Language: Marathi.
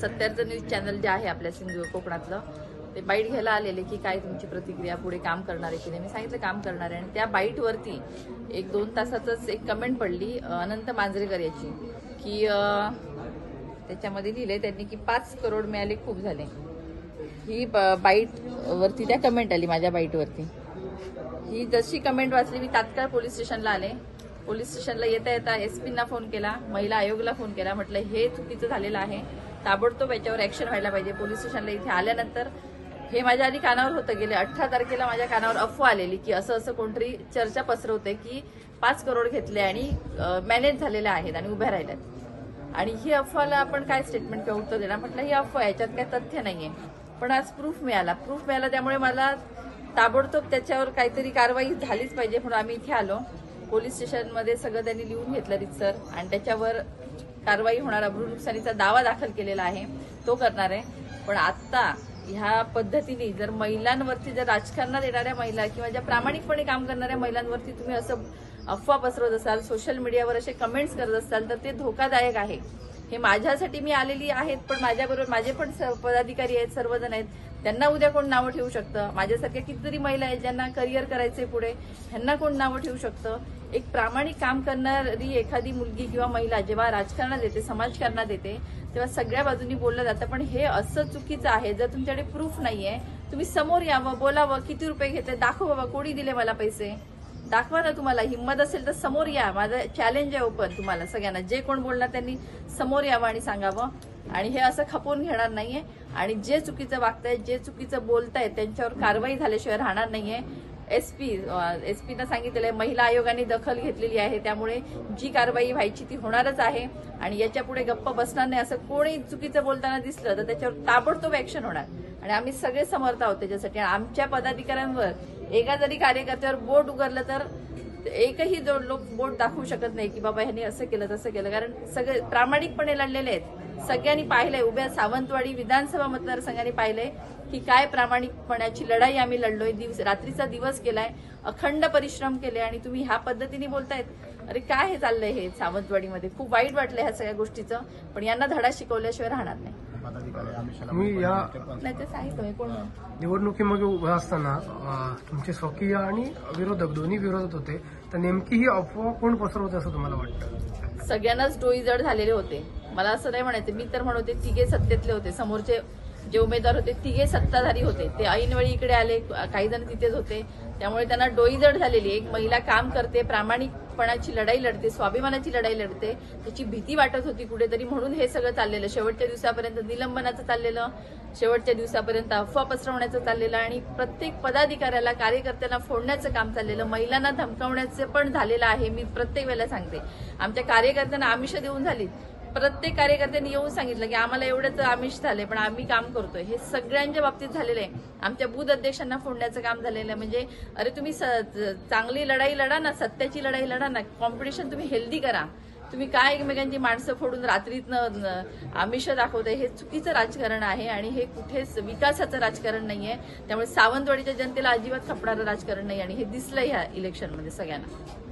सत्याचं न्यूज चॅनल जे आहे आपल्या सिंधू कोकणातलं, ते बाईट घ्यायला आलेले की काय तुमची प्रतिक्रिया, पुढे काम करणार आहे की नाही. मी सांगितलं काम करणार आहे. आणि त्या बाईटवरती 1-2 तासातच एक कमेंट पडली अनंत मांजरेकर याची, की त्याच्यामध्ये लिहिले त्यांनी की 5 करोड मिळाले खूप झाले. ही बाईट वरती त्या कमेंट आली माझ्या बाईटवरती. ही जशी कमेंट वाचली मी तात्काळ पोलीस स्टेशनला आले. पोलीस स्टेशनला येता येता SP-ना फोन केला, महिला आयोगला फोन केला. म्हटलं हे चुकीचं झालेलं आहे, ताबडतोब याच्यावर ऍक्शन व्हायला पाहिजे. पोलीस स्टेशनला इथे आल्यानंतर हे माझ्या आधी कानावर होतं. गेले 18 तारखेला माझ्या कानावर अफवा आलेली की असं कोणतरी चर्चा पसरवते की 5 करोड घेतले आणि मॅनेज झालेले आहेत आणि उभ्या राहिल्यात. आणि ही अफवाला आपण काय स्टेटमेंट किंवा उत्तर देणार. म्हटलं ही अफवा, याच्यात काही तथ्य नाहीये. पण आज प्रूफ मिळाला. त्यामुळे मला ताबडतोब त्याच्यावर काहीतरी कारवाई झालीच पाहिजे म्हणून आम्ही इथे आलो. पोलीस स्टेशनमध्ये सगळं त्यांनी लिहून घेतलं रितसर आणि त्याच्यावर कारवाई होणार. अब्रू नुकसानीचा दावा दाखल केलेला आहे, तो करणार आहे. पण आता ह्या पद्धतीने जर महिलांवरती, जर राजकारणात येणाऱ्या महिला किंवा ज्या प्रामाणिकपणे काम करणाऱ्या महिलांवरती तुम्ही असं अफवा पसरवत असाल, सोशल मीडियावर असे कमेंट्स करत असाल, तर ते धोकादायक आहे. हे माझ्यासाठी मी आलेली आहेत, पण माझ्याबरोबर माझे पण पदाधिकारी आहेत, सर्वजण आहेत. त्यांना उद्या कोण नावं ठेवू शकतं. माझ्यासारख्या कितीतरी महिला आहेत ज्यांना करिअर करायचंय पुढे, ह्यांना कोण नावं ठेवू शकतं. एक प्रामाणिक काम करणारी एखादी मुलगी किंवा महिला जेव्हा राजकारणात येते, समाजकारणात येते, तेव्हा सगळ्या बाजूंनी बोललं जातं. पण हे असं चुकीचं आहे. जर तुमच्याकडे प्रूफ नाहीये, तुम्ही समोर यावं, बोलावं, किती रुपये घेते दाखव बाबा, कोणी दिले मला पैसे दाखवा ना. तुम्हाला हिंमत असेल तर समोर या. माझं चॅलेंज आहे ओपन तुम्हाला सगळ्यांना. जे कोण बोलणार त्यांनी समोर यावं आणि सांगावं. आणि हे असं खपवून घेणार नाहीये. आणि जे चुकीचं वागतायत, जे चुकीचं बोलतायत, त्यांच्यावर कारवाई झाल्याशिवाय राहणार नाहीये. SP-नं सांगितलेलं आहे, महिला आयोगाने दखल घेतलेली आहे, त्यामुळे जी कारवाई व्हायची ती होणारच आहे. आणि याच्या पुढे गप्प बसणार नाही. असं कोणी चुकीचं बोलताना दिसलं तर त्याच्यावर ताबडतोब ऍक्शन होणार. आणि आम्ही सगळे समर्थ आहोत त्याच्यासाठी. आणि आमच्या पदाधिकाऱ्यांवर एका जरी कार्यकर्त्यावर बोट उगारलं तर एकही लोक बोट दाखवू शकत नाही की बाबा ह्यांनी असं केलं तसं केलं. कारण सगळे प्रामाणिकपणे लढलेले आहेत. सगळ्यांनी पाहिलंय, उभ्या सावंतवाडी विधानसभा मतदारसंघाने पाहिलंय की काय प्रामाणिकपणाची लढाई आम्ही लढलोय. रात्रीचा दिवस केलाय, अखंड परिश्रम केले. आणि तुम्ही ह्या पद्धतीने बोलतायत. अरे काय हे चाललंय हे सावंतवाडीमध्ये. खूप वाईट वाटलं ह्या सगळ्या गोष्टीचं. पण यांना धडा शिकवल्याशिवाय राहणार नाही. मी या नाही ते सांगितलं कोण निवडणुकीमध्ये उभं असताना तुमचे स्वकीय आणि विरोधक दोन्ही विरोधात होते, तर नेमकी ही अफवा कोण पसरवते असं तुम्हाला वाटतं? सगळ्यांनाच डोई जड झालेले होते. मला असं नाही म्हणायचं. मी तर म्हणते तिघे सत्तेतले होते. समोरचे जे उमेदवार होते तिघे सत्ताधारी होते. ते ऐनवेळी इकडे आले, काही जण तिथेच होते. त्यामुळे त्यांना डोई जड झालेली. एक महिला काम करते, प्रामाणिकपणाची लढाई लढते, स्वाभिमानाची लढाई लढते, त्याची भीती वाटत होती कुठेतरी. म्हणून हे सगळं चाललेलं. शेवटच्या दिवसापर्यंत निलंबनाचं चाललेलं, शेवटच्या दिवसापर्यंत अफवा पसरवण्याचं चाललेलं आणि प्रत्येक पदाधिकाऱ्याला, कार्यकर्त्यांना फोडण्याचं काम चाललेलं, महिलांना धमकावण्याचं पण झालेलं आहे. मी प्रत्येक वेळेला सांगते, आमच्या कार्यकर्त्यांना आमिष देऊन झाली. प्रत्येक कार्यकर्त्यांनी येऊन सांगितलं की आम्हाला एवढंच आमिष झाले, पण आम्ही काम करतोय. हे सगळ्यांच्या बाबतीत झालेलं आहे. आमच्या बूथ अध्यक्षांना फोडण्याचं काम झालेलं आहे. म्हणजे अरे तुम्ही चांगली लढाई लढा ना, सत्याची लढाई लढा ना, कॉम्पिटिशन तुम्ही हेल्दी करा. तुम्ही काय एकमेकांची माणसं फोडून रात्रीतनं आमिष दाखवताय. हे चुकीचं राजकारण आहे आणि हे कुठेच विकासाचं राजकारण नाहीये. त्यामुळे सावंतवाडीच्या जनतेला अजिबात खपणारं राजकारण नाही आणि हे दिसलं ह्या इलेक्शनमध्ये सगळ्यांना.